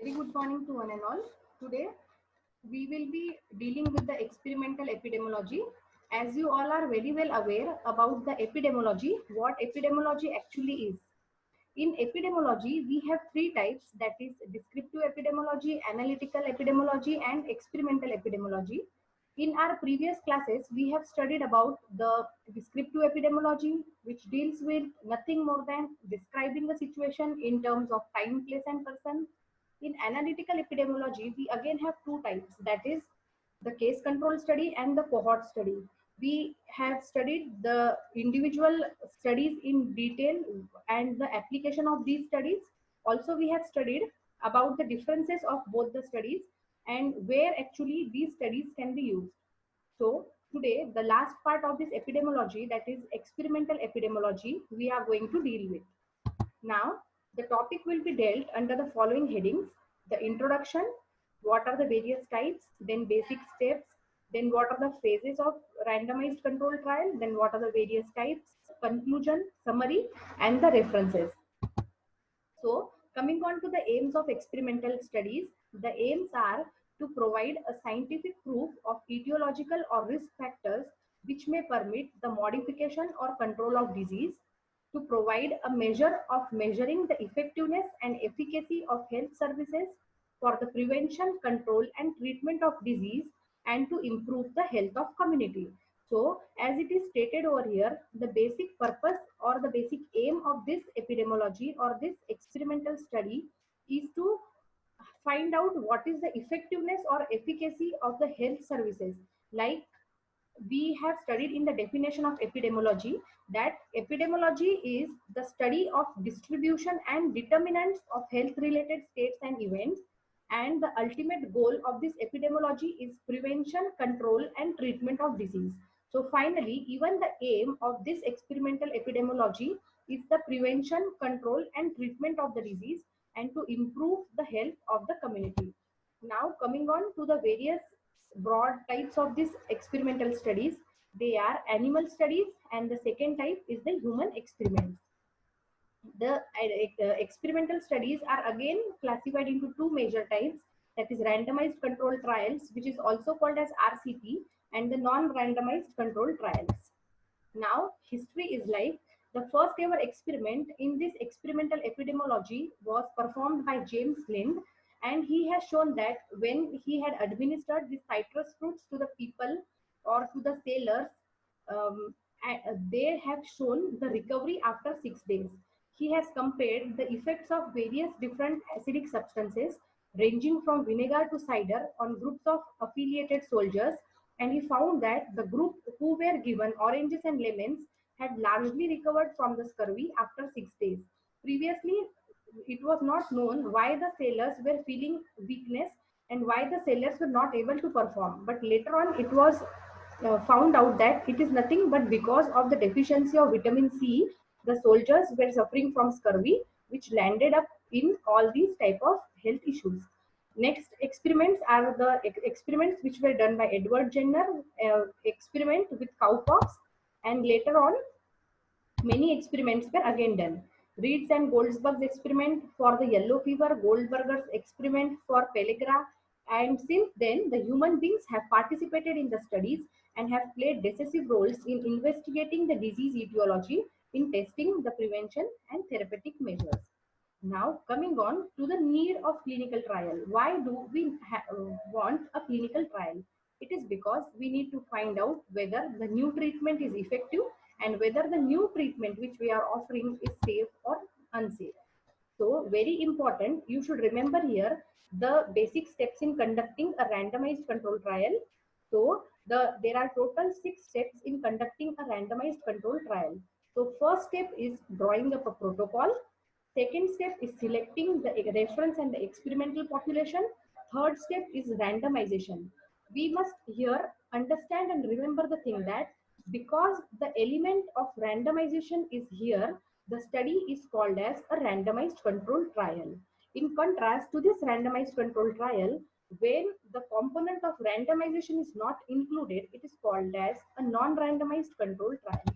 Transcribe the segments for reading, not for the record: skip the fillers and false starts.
Very good morning to one and all. Today we will be dealing with the experimental epidemiology. As you all are very well aware about the epidemiology, what epidemiology actually is. In epidemiology, we have three types, that is descriptive epidemiology, analytical epidemiology, and experimental epidemiology. In our previous classes, we have studied about the descriptive epidemiology, which deals with nothing more than describing the situation in terms of time, place, and person. In analytical epidemiology, we again have two types, that is the case control study and the cohort study. We have studied the individual studies in detail and the application of these studies. Also, we have studied about the differences of both the studies and where actually these studies can be used. So today, the last part of this epidemiology, that is experimental epidemiology, we are going to deal with. Now, the topic will be dealt under the following headings: the introduction, what are the various types, then basic steps, then what are the phases of randomized control trial, then what are the various types, conclusion, summary, and the references. So, coming on to the aims of experimental studies, the aims are to provide a scientific proof of etiological or risk factors which may permit the modification or control of disease, to provide a measure of measuring the effectiveness and efficacy of health services for the prevention, control, and treatment of disease, and to improve the health of community. So, as it is stated over here, the basic purpose or the basic aim of this epidemiology or this experimental study is to find out what is the effectiveness or efficacy of the health services. Like we have studied in the definition of epidemiology, that epidemiology is the study of distribution and determinants of health related states and events, and the ultimate goal of this epidemiology is prevention, control, and treatment of disease. So finally, even the aim of this experimental epidemiology is the prevention, control, and treatment of the disease, and to improve the health of the community. Now coming on to the various broad types of this experimental studies, they are animal studies, and the second type is the human experiments. The experimental studies are again classified into two major types, that is randomized control trials, which is also called as RCT, and the non-randomized control trials. Now history is like, the first ever experiment in this experimental epidemiology was performed by James Lind, and he has shown that when he had administered the citrus fruits to the people or to the sailors, they have shown the recovery after 6 days. He has compared the effects of various different acidic substances ranging from vinegar to cider on groups of affiliated soldiers, and he found that the group who were given oranges and lemons had largely recovered from the scurvy after 6 days. Previously, it was not known why the sailors were feeling weakness and why the sailors were not able to perform. But later on, it was found out that it is nothing but because of the deficiency of vitamin C, the soldiers were suffering from scurvy, which landed up in all these type of health issues. Next experiments are the experiments which were done by Edward Jenner, experiment with cowpox, and later on many experiments were again done. Reed's and Goldberg's experiment for the yellow fever, Goldberger's experiment for pellagra, and since then the human beings have participated in the studies and have played decisive roles in investigating the disease etiology, in testing the prevention and therapeutic measures. Now coming on to the need of clinical trial. Why do we want a clinical trial? It is because we need to find out whether the new treatment is effective and whether the new treatment which we are offering is safe or unsafe. So very important, you should remember here the basic steps in conducting a randomized control trial. So there are total 6 steps in conducting a randomized control trial. So first step is drawing up a protocol. Second step is selecting the reference and the experimental population. Third step is randomization. We must here understand and remember the thing that because the element of randomization is here, the study is called as a randomized control trial. In contrast to this randomized control trial, when the component of randomization is not included, it is called as a non-randomized control trial.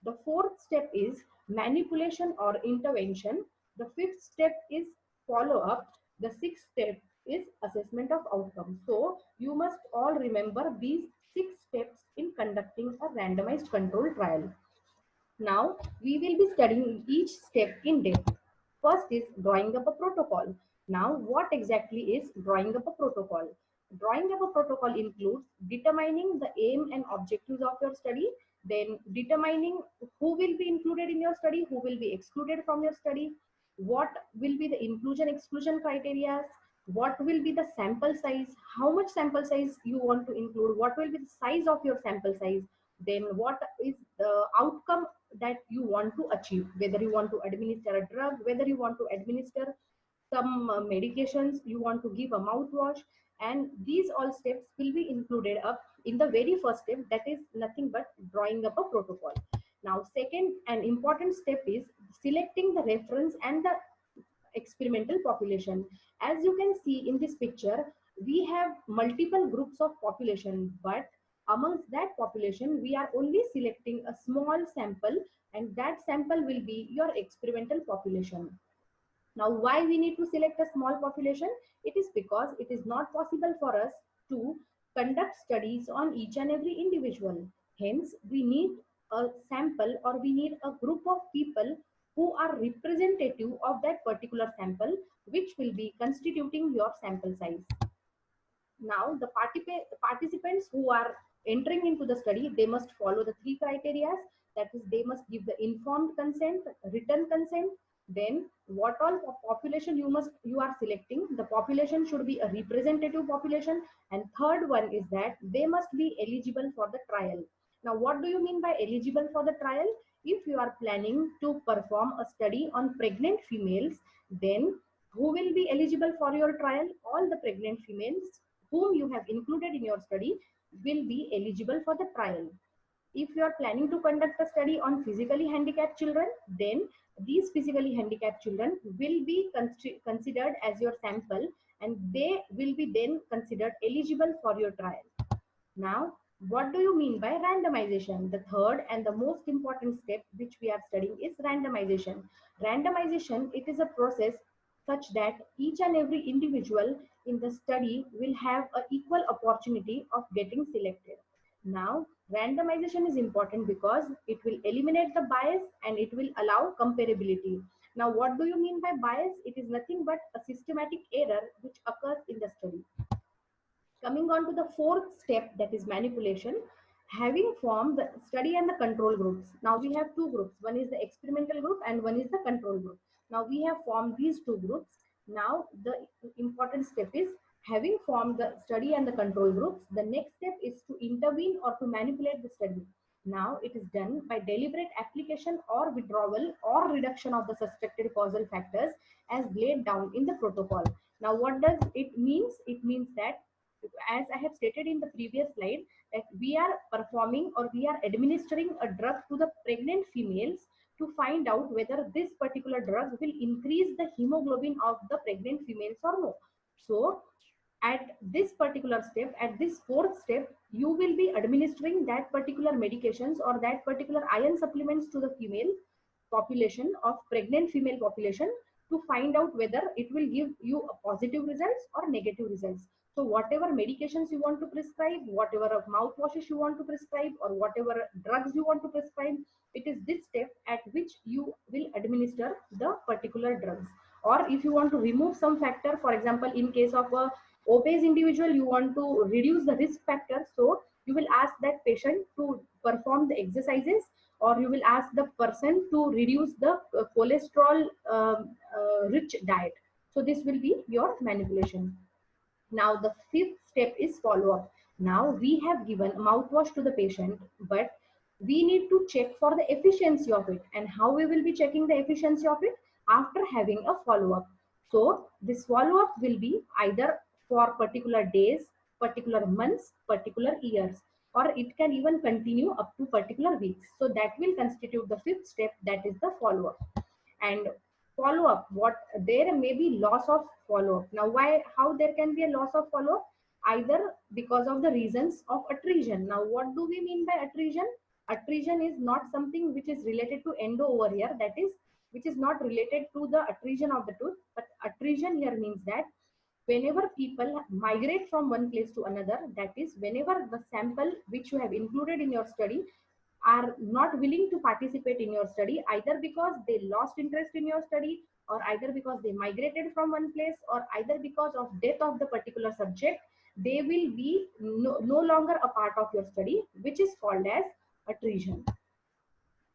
The fourth step is manipulation or intervention. The fifth step is follow-up. The sixth step is assessment of outcome. So you must all remember these 6 steps in conducting a randomized control trial. Now we will be studying each step in depth. First is drawing up a protocol. Now what exactly is drawing up a protocol? Drawing up a protocol includes determining the aim and objectives of your study, then determining who will be included in your study, who will be excluded from your study, what will be the inclusion exclusion criteria, what will be the sample size, how much sample size you want to include, what will be the size of your sample size, then what is the outcome that you want to achieve, whether you want to administer a drug, whether you want to administer some medications, you want to give a mouthwash, and these all steps will be included up in the very first step, that is nothing but drawing up a protocol. Now second and important step is selecting the reference and the experimental population. As you can see in this picture, we have multiple groups of population, but amongst that population, we are only selecting a small sample, and that sample will be your experimental population. Now, why we need to select a small population? It is because it is not possible for us to conduct studies on each and every individual. Hence, we need a sample, or we need a group of people who are representative of that particular sample, which will be constituting your sample size. Now, the participants who are entering into the study, they must follow the 3 criteria. That is, they must give the informed consent, written consent. Then, what all population you are selecting? The population should be a representative population. And third one is that they must be eligible for the trial. Now, what do you mean by eligible for the trial? If you are planning to perform a study on pregnant females, then who will be eligible for your trial? All the pregnant females whom you have included in your study will be eligible for the trial. If you are planning to conduct a study on physically handicapped children, then these physically handicapped children will be considered as your sample, and they will be then considered eligible for your trial. Now, what do you mean by randomization? The third and the most important step which we are studying is randomization. Randomization, it is a process such that each and every individual in the study will have an equal opportunity of getting selected. Now, randomization is important because it will eliminate the bias and it will allow comparability. Now, what do you mean by bias? It is nothing but a systematic error which occurs in the study. Coming on to the fourth step, that is manipulation. Having formed the study and the control groups. Now we have 2 groups. One is the experimental group and one is the control group. Now we have formed these 2 groups. Now the important step is, having formed the study and the control groups, the next step is to intervene or to manipulate the study. Now it is done by deliberate application or withdrawal or reduction of the suspected causal factors as laid down in the protocol. Now what does it means? It means that, as I have stated in the previous slide, that we are performing or we are administering a drug to the pregnant females to find out whether this particular drug will increase the hemoglobin of the pregnant females or no. So at this particular step, at this fourth step, you will be administering that particular medications or that particular iron supplements to the female population of pregnant female population to find out whether it will give you a positive results or negative results. So whatever medications you want to prescribe, whatever mouthwashes you want to prescribe, or whatever drugs you want to prescribe, it is this step at which you will administer the particular drugs. Or if you want to remove some factor, for example, in case of a obese individual, you want to reduce the risk factor, so you will ask that patient to perform the exercises, or you will ask the person to reduce the cholesterol rich diet. So this will be your manipulation. Now the fifth step is follow-up. Now we have given mouthwash to the patient, but we need to check for the efficiency of it. And how we will be checking the efficiency of it? After having a follow-up. So this follow-up will be either for particular days, particular months, particular years, or it can even continue up to particular weeks. So that will constitute the fifth step, that is the follow-up. And follow up, what there may be loss of follow up. Now why, how there can be a loss of follow up? Either because of the reasons of attrition. Now what do we mean by attrition? Attrition is not something which is related to endo over here. That is, which is not related to the attrition of the tooth, but attrition here means that whenever people migrate from one place to another, that is whenever the sample which you have included in your study are not willing to participate in your study, either because they lost interest in your study, or either because they migrated from one place, or either because of death of the particular subject, they will be no longer a part of your study, which is called as attrition.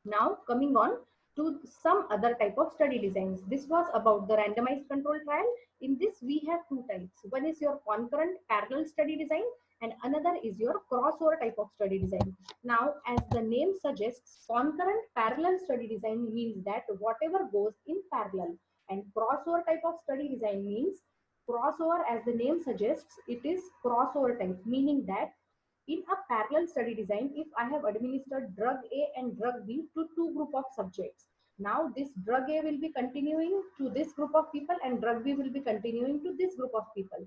Now coming on to some other type of study designs. This was about the randomized control trial. In this we have two types. One is your concurrent parallel study design and another is your crossover type of study design. Now as the name suggests, concurrent parallel study design means that whatever goes in parallel, and crossover type of study design means crossover, as the name suggests, it is crossover type, meaning that in a parallel study design, if I have administered drug A and drug B to two group of subjects, now this drug A will be continuing to this group of people and drug B will be continuing to this group of people.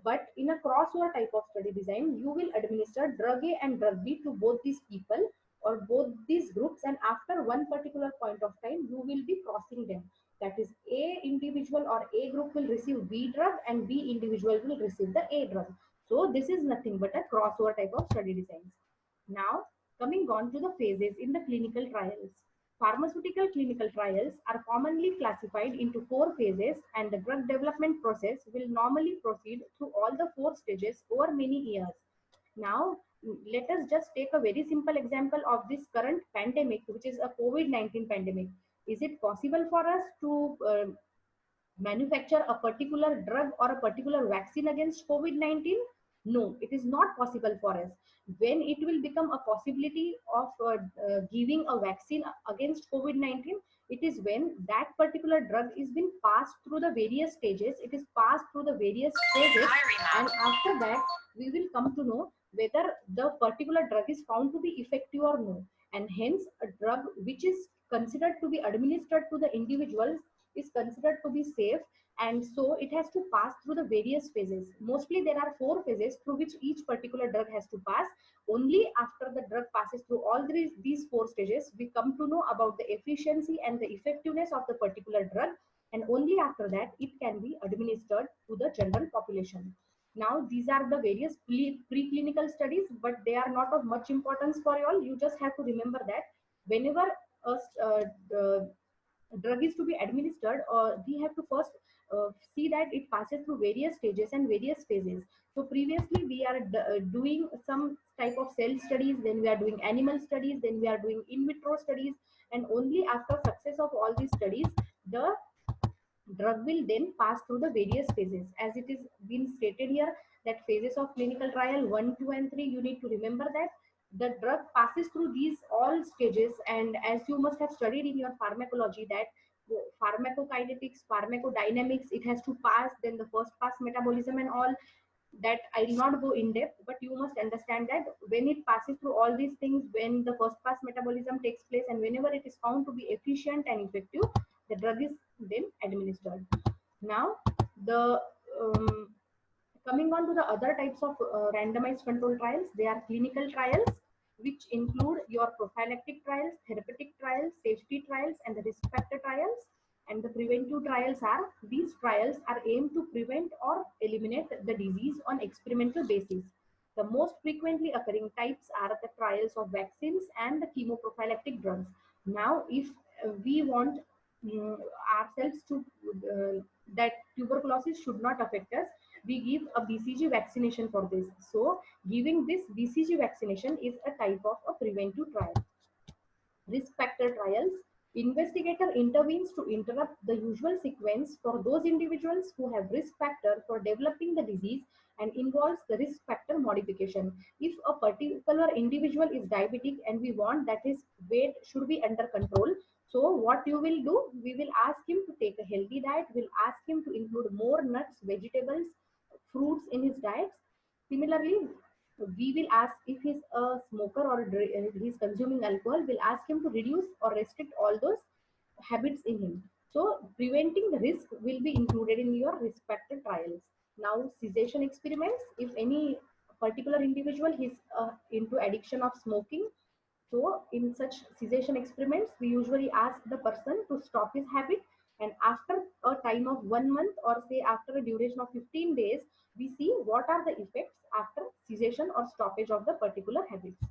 But in a crossover type of study design, you will administer drug A and drug B to both these people or both these groups, and after one particular point of time, you will be crossing them. That is, A individual or A group will receive B drug and B individual will receive the A drug. So this is nothing but a crossover type of study designs. Now coming on to the phases in the clinical trials. Pharmaceutical clinical trials are commonly classified into four phases, and the drug development process will normally proceed through all the four stages over many years. Now let us just take a very simple example of this current pandemic, which is a COVID-19 pandemic. Is it possible for us to manufacture a particular drug or a particular vaccine against COVID-19? No, it is not possible for us. When it will become a possibility of giving a vaccine against COVID-19, it is when that particular drug is being passed through the various stages, it is passed through the various stages, and after that, we will come to know whether the particular drug is found to be effective or no. And hence, a drug which is considered to be administered to the individuals is considered to be safe, and so it has to pass through the various phases. Mostly there are four phases through which each particular drug has to pass. Only after the drug passes through all these four stages, we come to know about the efficiency and the effectiveness of the particular drug, and only after that it can be administered to the general population. Now these are the various preclinical studies, but they are not of much importance for you all. You just have to remember that whenever a drug is to be administered, we have to first see that it passes through various stages and various phases. So previously we are doing some type of cell studies, then we are doing animal studies, then we are doing in vitro studies, and only after success of all these studies, the drug will then pass through the various phases. As it is been stated here, that phases of clinical trial 1, 2 and 3, you need to remember that the drug passes through these all stages. And as you must have studied in your pharmacology, that pharmacokinetics, pharmacodynamics, it has to pass, then the first pass metabolism and all that I will not go in depth, but you must understand that when it passes through all these things, when the first pass metabolism takes place and whenever it is found to be efficient and effective, the drug is then administered. Now the coming on to the other types of randomized control trials, they are clinical trials, which include your prophylactic trials, therapeutic trials, safety trials, and the risk factor trials. And the preventive trials are, these trials are aimed to prevent or eliminate the disease on experimental basis. The most frequently occurring types are the trials of vaccines and the chemoprophylactic drugs. Now, if we want ourselves to that tuberculosis should not affect us, we give a BCG vaccination for this. So giving this BCG vaccination is a type of a preventive trial. Risk factor trials, investigator intervenes to interrupt the usual sequence for those individuals who have risk factor for developing the disease and involves the risk factor modification. If a particular individual is diabetic and we want that his weight should be under control, so what you will do, we will ask him to take a healthy diet, we'll ask him to include more nuts, vegetables, fruits in his diets. Similarly, we will ask if he's a smoker or he's consuming alcohol, we'll ask him to reduce or restrict all those habits in him. So preventing the risk will be included in your risk factor trials. Now cessation experiments, if any particular individual is into addiction of smoking, So in such cessation experiments, we usually ask the person to stop his habit, and after a time of 1 month, or say after a duration of 15 days, we see what are the effects after cessation or stoppage of the particular habits.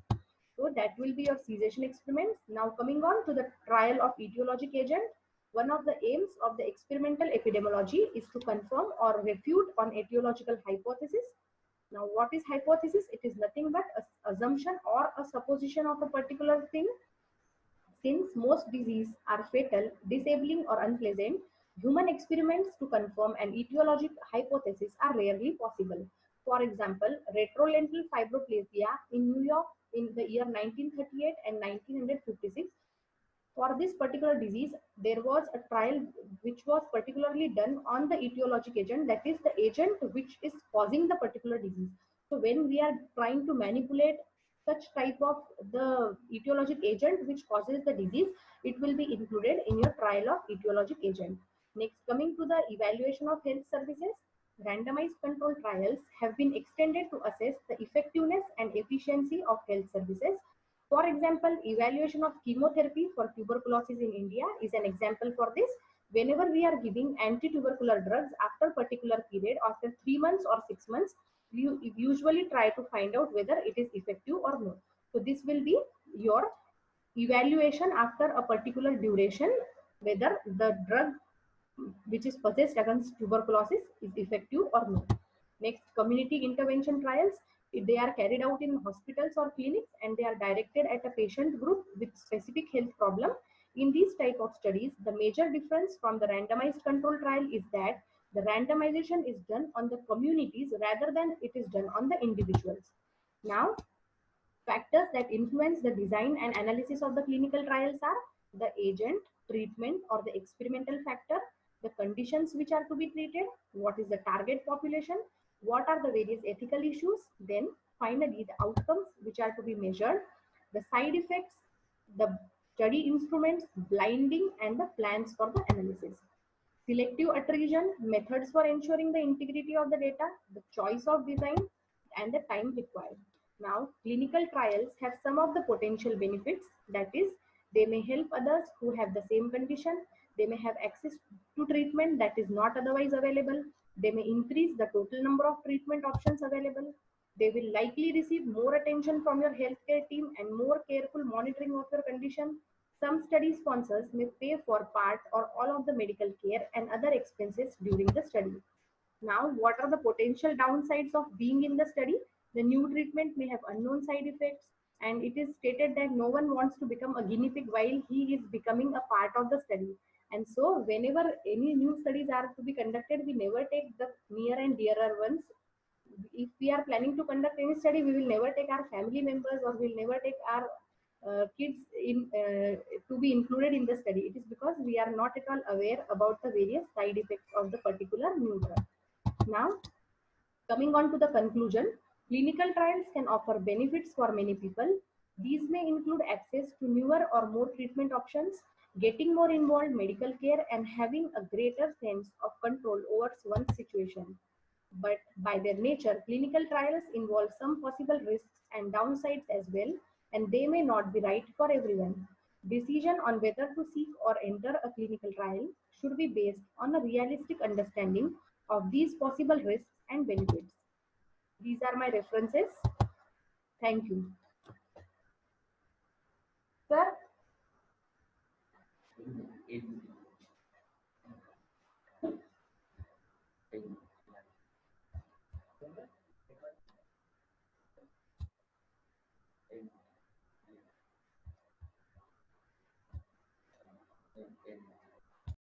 So that will be your cessation experiments. Now coming on to the trial of etiologic agent. One of the aims of the experimental epidemiology is to confirm or refute on etiological hypothesis. Now what is hypothesis? It is nothing but a assumption or a supposition of a particular thing. Since most diseases are fatal, disabling or unpleasant, human experiments to confirm an etiologic hypothesis are rarely possible. For example, retrolental fibroplasia in New York in the year 1938 and 1956. For this particular disease, there was a trial which was particularly done on the etiologic agent, that is the agent which is causing the particular disease. So when we are trying to manipulate such type of the etiologic agent which causes the disease, it will be included in your trial of etiologic agent. Next, coming to the evaluation of health services, randomized control trials have been extended to assess the effectiveness and efficiency of health services. For example, evaluation of chemotherapy for tuberculosis in India is an example for this. Whenever we are giving anti-tubercular drugs after particular period, after 3 months or 6 months, you usually try to find out whether it is effective or not. So this will be your evaluation after a particular duration, whether the drug which is possessed against tuberculosis is effective or not. Next, community intervention trials. They are carried out in hospitals or clinics, and they are directed at a patient group with specific health problem. In these type of studies, the major difference from the randomized control trial is that the randomization is done on the communities rather than it is done on the individuals. Now, factors that influence the design and analysis of the clinical trials are the agent, treatment, or the experimental factor, the conditions which are to be treated, what is the target population, what are the various ethical issues, then finally the outcomes which are to be measured, the side effects, the study instruments, blinding, and the plans for the analysis. Selective attrition, methods for ensuring the integrity of the data, the choice of design, and the time required. Now, clinical trials have some of the potential benefits, that is, they may help others who have the same condition, they may have access to treatment that is not otherwise available, they may increase the total number of treatment options available, they will likely receive more attention from your healthcare team and more careful monitoring of your condition. Some study sponsors may pay for part or all of the medical care and other expenses during the study. Now, what are the potential downsides of being in the study? The new treatment may have unknown side effects, and it is stated that no one wants to become a guinea pig while he is becoming a part of the study. And so, whenever any new studies are to be conducted, we never take the near and dearer ones. If we are planning to conduct any study, we will never take our family members, or we'll never take our kids in to be included in the study. It is because we are not at all aware about the various side effects of the particular new drug. Now, coming on to the conclusion, clinical trials can offer benefits for many people. These may include access to newer or more treatment options, getting more involved medical care, and having a greater sense of control over one's situation. But by their nature, clinical trials involve some possible risks and downsides as well, and they may not be right for everyone. Decision on whether to seek or enter a clinical trial should be based on a realistic understanding of these possible risks and benefits. These are my references. Thank you. Sir,